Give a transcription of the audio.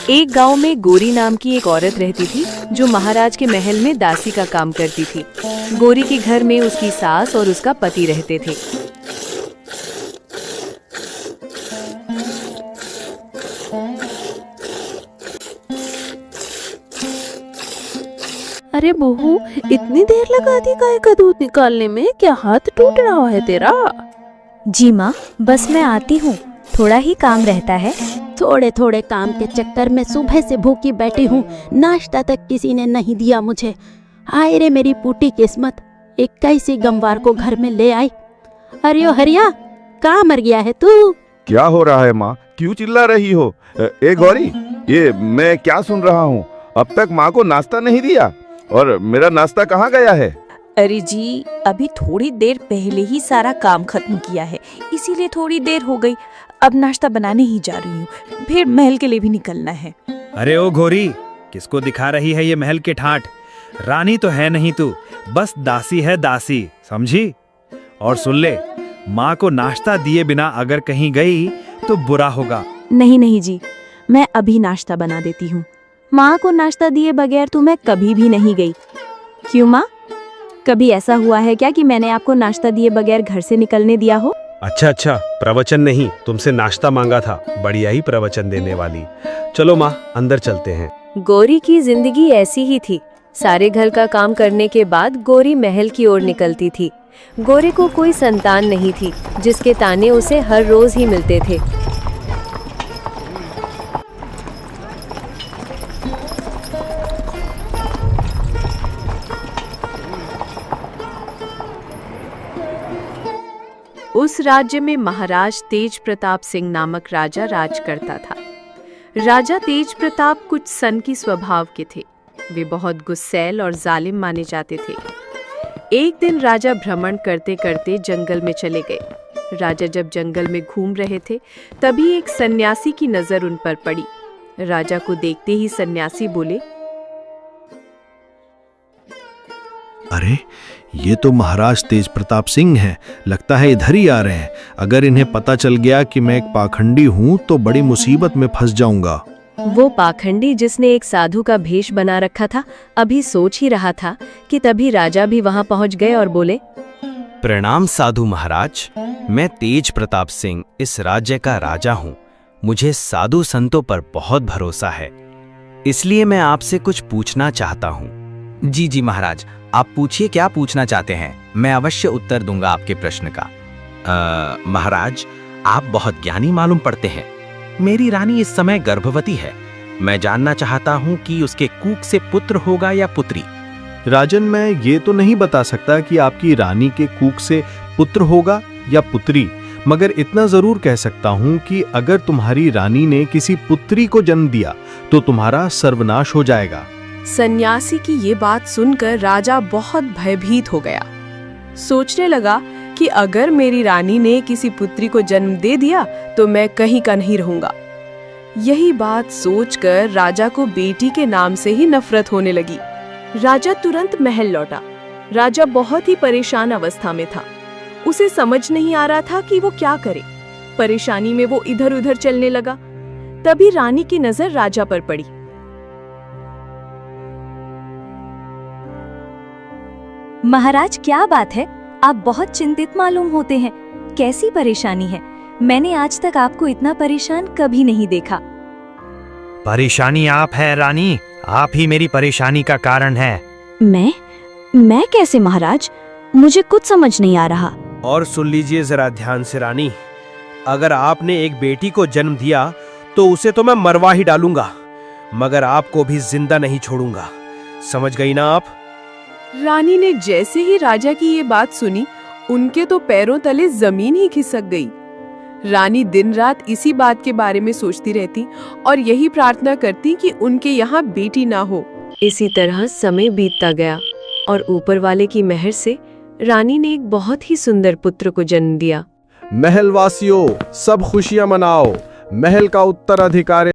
एक गांव में गोरी नाम की एक औरत रहती थी जो महाराज के महल में दासी का काम करती थी। गोरी के घर में उसकी सास और उसका पति रहते थे। अरे बहू, इतनी देर लगा दी गाय का दूध निकालने में, क्या हाथ टूट रहा है तेरा? जी माँ, बस मैं आती हूँ, थोड़ा ही काम रहता है। थोड़े थोड़े काम के चक्कर में सुबह से भूखी बैठी हूँ, नाश्ता तक किसी ने नहीं दिया मुझे। हाय रे मेरी फूटी किस्मत, 21 गमवार को घर में ले आई। अरे ओ हरिया, कहाँ मर गया है तू? क्या हो रहा है माँ, क्यों चिल्ला रही हो? ए गौरी, ये मैं क्या सुन रहा हूँ? अब तक माँ को नाश्ता नहीं दिया, और मेरा नाश्ता कहाँ गया है? अरे जी, अभी थोड़ी देर पहले ही सारा काम खत्म किया है, इसीलिए थोड़ी देर हो गई। अब नाश्ता बनाने ही जा रही हूँ, फिर महल के लिए भी निकलना है। अरे ओ घोरी, किसको दिखा रही है ये महल के ठाठ? रानी तो है नहीं तू, बस दासी है दासी, समझी? और सुन ले, माँ को नाश्ता दिए बिना अगर कहीं गई तो बुरा होगा। नहीं नहीं जी, मैं अभी नाश्ता बना देती हूँ। माँ को नाश्ता दिए बगैर तो मैं कभी भी नहीं गई। क्यों माँ, कभी ऐसा हुआ है क्या कि मैंने आपको नाश्ता दिए बगैर घर से निकलने दिया हो? अच्छा, प्रवचन नहीं, तुमसे नाश्ता मांगा था। बढ़िया ही प्रवचन देने वाली। चलो माँ, अंदर चलते हैं। गोरी की जिंदगी ऐसी ही थी। सारे घर का काम करने के बाद गोरी महल की ओर निकलती थी। गोरी को कोई संतान नहीं थी, जिसके ताने उसे हर रोज ही मिलते थे। उस राज्य में महाराज तेज प्रताप सिंह नामक राजा राज करता था। राजा तेज प्रताप कुछ सन की स्वभाव के थे। वे बहुत गुस्सैल और जालिम माने जाते थे। एक दिन राजा भ्रमण करते करते जंगल में चले गए। राजा जब जंगल में घूम रहे थे, तभी एक सन्यासी की नजर उन पर पड़ी। राजा को देखते ही सन्यासी बोले, अरे, ये तो महाराज तेज प्रताप सिंह हैं। लगता है इधर ही आ रहे हैं। अगर इन्हें पता चल गया कि मैं एक पाखंडी हूँ तो बड़ी मुसीबत में फंस जाऊंगा। वो पाखंडी, जिसने एक साधु का भेष बना रखा था, अभी सोच ही रहा था कि तभी राजा भी वहां पहुंच गए और बोले, प्रणाम साधु महाराज, मैं तेज प्रताप सिंह इस राज्य का राजा हूँ। मुझे साधु संतों पर बहुत भरोसा है, इसलिए मैं आपसे कुछ पूछना चाहता हूँ। जी महाराज, आप पूछिए, क्या पूछना चाहते हैं? मैं अवश्य उत्तर दूंगा आपके प्रश्न का। महाराज, आप बहुत ज्ञानी मालूम पड़ते हैं। मेरी रानी इस समय गर्भवती है। मैं जानना चाहता हूँ कि उसके कूख से पुत्र होगा या पुत्री। राजन, मैं ये तो नहीं बता सकता कि आपकी रानी के कूख से पुत्र होगा या पुत्री, मगर इतना जरूर कह सकता हूँ कि अगर तुम्हारी रानी ने किसी पुत्री को जन्म दिया तो तुम्हारा सर्वनाश हो जाएगा। सन्यासी की ये बात सुनकर राजा बहुत भयभीत हो गया। सोचने लगा कि अगर मेरी रानी ने किसी पुत्री को जन्म दे दिया तो मैं कहीं का नहीं रहूंगा। यही बात सोचकर राजा को बेटी के नाम से ही नफरत होने लगी। राजा तुरंत महल लौटा। राजा बहुत ही परेशान अवस्था में था। उसे समझ नहीं आ रहा था कि वो क्या करे। परेशानी में वो इधर उधर चलने लगा। तभी रानी की नजर राजा पर पड़ी। महाराज, क्या बात है? आप बहुत चिंतित मालूम होते हैं। कैसी परेशानी है? मैंने आज तक आपको इतना परेशान कभी नहीं देखा। परेशानी आप है रानी, आप ही मेरी परेशानी का कारण है। मैं कैसे महाराज? मुझे कुछ समझ नहीं आ रहा। और सुन लीजिए जरा ध्यान से रानी, अगर आपने एक बेटी को जन्म दिया तो उसे तो मैं मरवा ही डालूंगा, मगर आपको भी जिंदा नहीं छोड़ूंगा। समझ गई ना आप? रानी ने जैसे ही राजा की ये बात सुनी, उनके तो पैरों तले जमीन ही खिसक गई। रानी दिन रात इसी बात के बारे में सोचती रहती और यही प्रार्थना करती कि उनके यहाँ बेटी ना हो। इसी तरह समय बीतता गया और ऊपर वाले की मेहर से रानी ने एक बहुत ही सुंदर पुत्र को जन्म दिया। महल वासियों, सब खुशियां मनाओ। महल का उत्तराधिकारी